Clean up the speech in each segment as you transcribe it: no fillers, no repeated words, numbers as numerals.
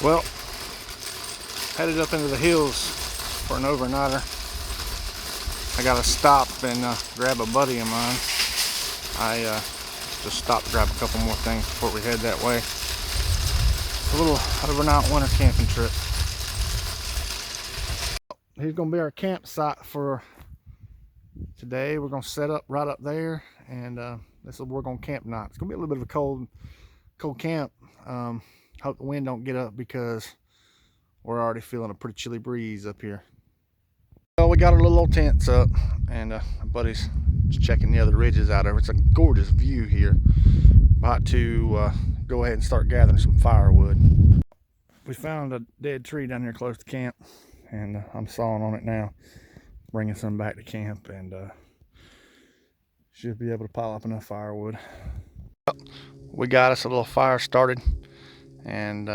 Well, headed up into the hills for an overnighter. I gotta stop and grab a buddy of mine. I just stopped to grab a couple more things before we head that way. A little overnight winter camping trip. Here's gonna be our campsite for today. We're gonna set up right up there, and this is where we're gonna camp tonight. It's gonna be a little bit of a cold camp. Hope the wind don't get up because we're already feeling a pretty chilly breeze up here. Well, we got our little old tents up, and my buddy's just checking the other ridges out over. It's a gorgeous view here. About to go ahead and start gathering some firewood. We found a dead tree down here close to camp, and I'm sawing on it now, bringing some back to camp, and should be able to pile up enough firewood. We got us a little fire started, and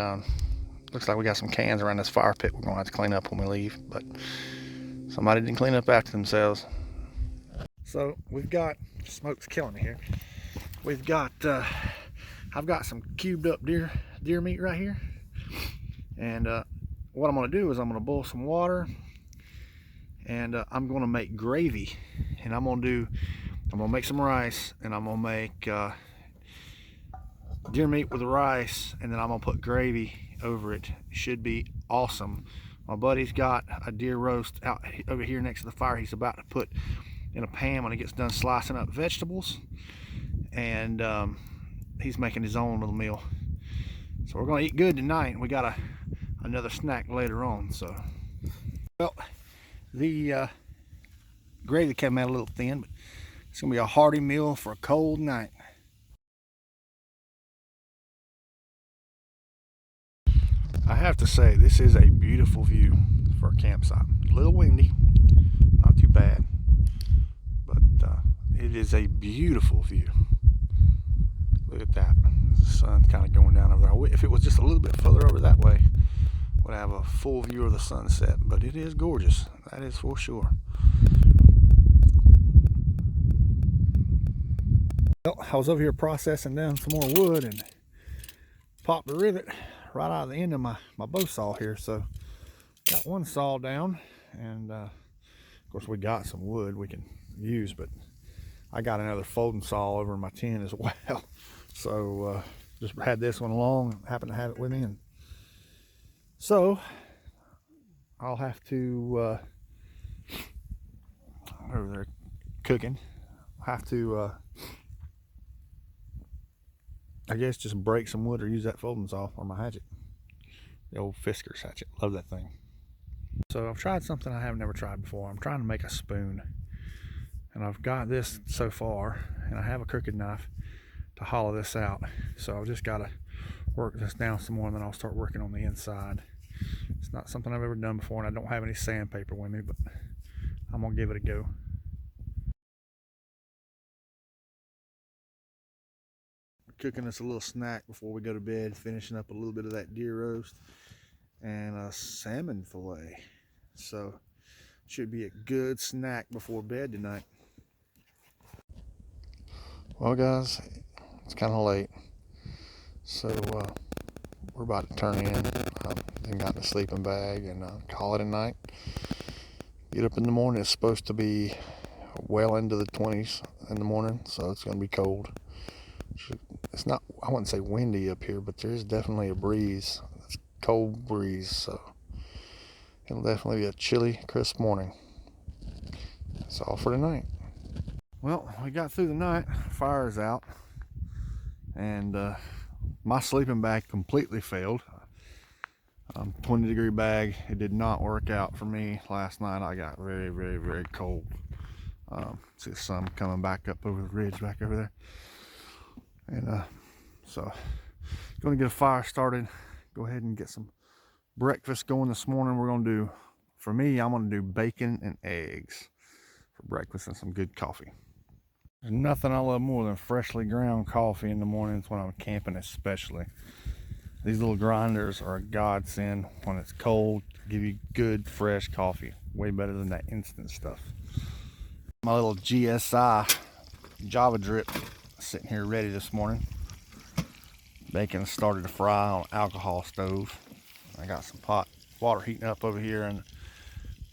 looks like we got some cans around this fire pit we're gonna have to clean up when we leave, but somebody didn't clean up after themselves. So we've got, smoke's killing me here. We've got I've got some cubed up deer meat right here, and what I'm gonna do is I'm gonna boil some water, and I'm gonna make gravy, and I'm gonna make some rice, and I'm gonna make deer meat with the rice, and then I'm gonna put gravy over it. It should be awesome. My buddy's got a deer roast out over here next to the fire. He's about to put in a pan when he gets done slicing up vegetables, and he's making his own little meal. So we're gonna eat good tonight. We got another snack later on. So, well, the gravy came out a little thin, but it's gonna be a hearty meal for a cold night. I have to say, this is a beautiful view for a campsite. A little windy, not too bad, but it is a beautiful view. Look at that. The sun's kind of going down over there. If it was just a little bit further over that way, would have a full view of the sunset, but it is gorgeous. That is for sure. Well, I was over here processing down some more wood and popped the rivet right out of the end of my bow saw here. So got one saw down, and of course we got some wood we can use, but I got another folding saw over in my tent as well. So just had this one along, happened to have it with me, and so I'll have to over there cooking, have to I guess just break some wood or use that folding saw or my hatchet. The old Fisker's hatchet. Love that thing. So I've tried something I have never tried before. I'm trying to make a spoon. And I've got this so far, and I have a crooked knife to hollow this out. So I've just got to work this down some more, and then I'll start working on the inside. It's not something I've ever done before, and I don't have any sandpaper with me, but I'm going to give it a go. Cooking us a little snack before we go to bed, finishing up a little bit of that deer roast and a salmon fillet. So should be a good snack before bed tonight. Well guys, it's kind of late, so we're about to turn in. Then got in a sleeping bag and call it a night. Get up in the morning. It's supposed to be well into the 20s in the morning, so it's going to be cold. It's not, I wouldn't say windy up here, but there's definitely a breeze. It's a cold breeze, so it'll definitely be a chilly, crisp morning. That's all for tonight. Well, we got through the night. Fire's out, and my sleeping bag completely failed. 20-degree bag. It did not work out for me last night. I got very, very, very cold. See the sun coming back up over the ridge back over there. And so going to get a fire started, go ahead and get some breakfast going this morning. We're going to do, for me, I'm going to do bacon and eggs for breakfast and some good coffee. There's nothing I love more than freshly ground coffee in the mornings when I'm camping, especially. These little grinders are a godsend when it's cold. Give you good fresh coffee, way better than that instant stuff. My little GSI Java drip sitting here ready this morning. Bacon started to fry on alcohol stove. I got some pot water heating up over here, and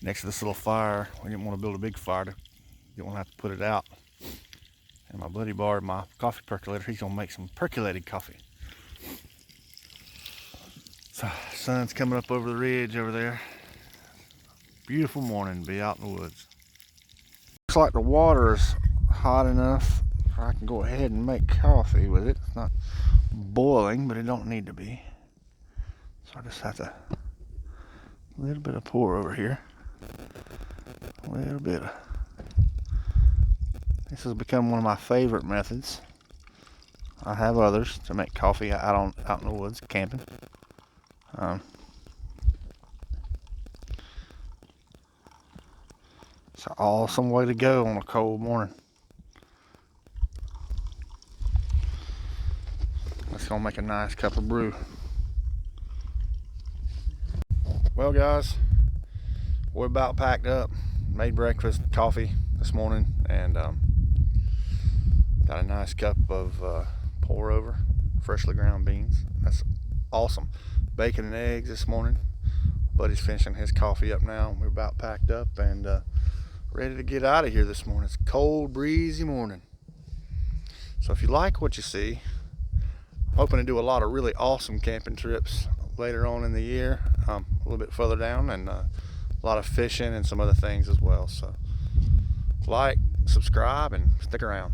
next to this little fire. We didn't want to build a big fire. Didn't want to have to put it out. And my buddy borrowed my coffee percolator. He's gonna make some percolated coffee. So sun's coming up over the ridge over there. Beautiful morning to be out in the woods. Looks like the water is hot enough I can go ahead and make coffee with it. It's not boiling, but it don't need to be. So I just have to, a little bit of pour over here. A little bit of, this has become one of my favorite methods. I have others to make coffee out in the woods, camping. It's an awesome way to go on a cold morning. It's gonna make a nice cup of brew. Well guys, we're about packed up. Made breakfast, coffee this morning, and got a nice cup of pour over freshly ground beans. That's awesome. Bacon and eggs this morning. Buddy's finishing his coffee up now. We're about packed up and ready to get out of here this morning. It's a cold, breezy morning. So if you like what you see, I'm hoping to do a lot of really awesome camping trips later on in the year, a little bit further down, and a lot of fishing and some other things as well. So like, subscribe, and stick around.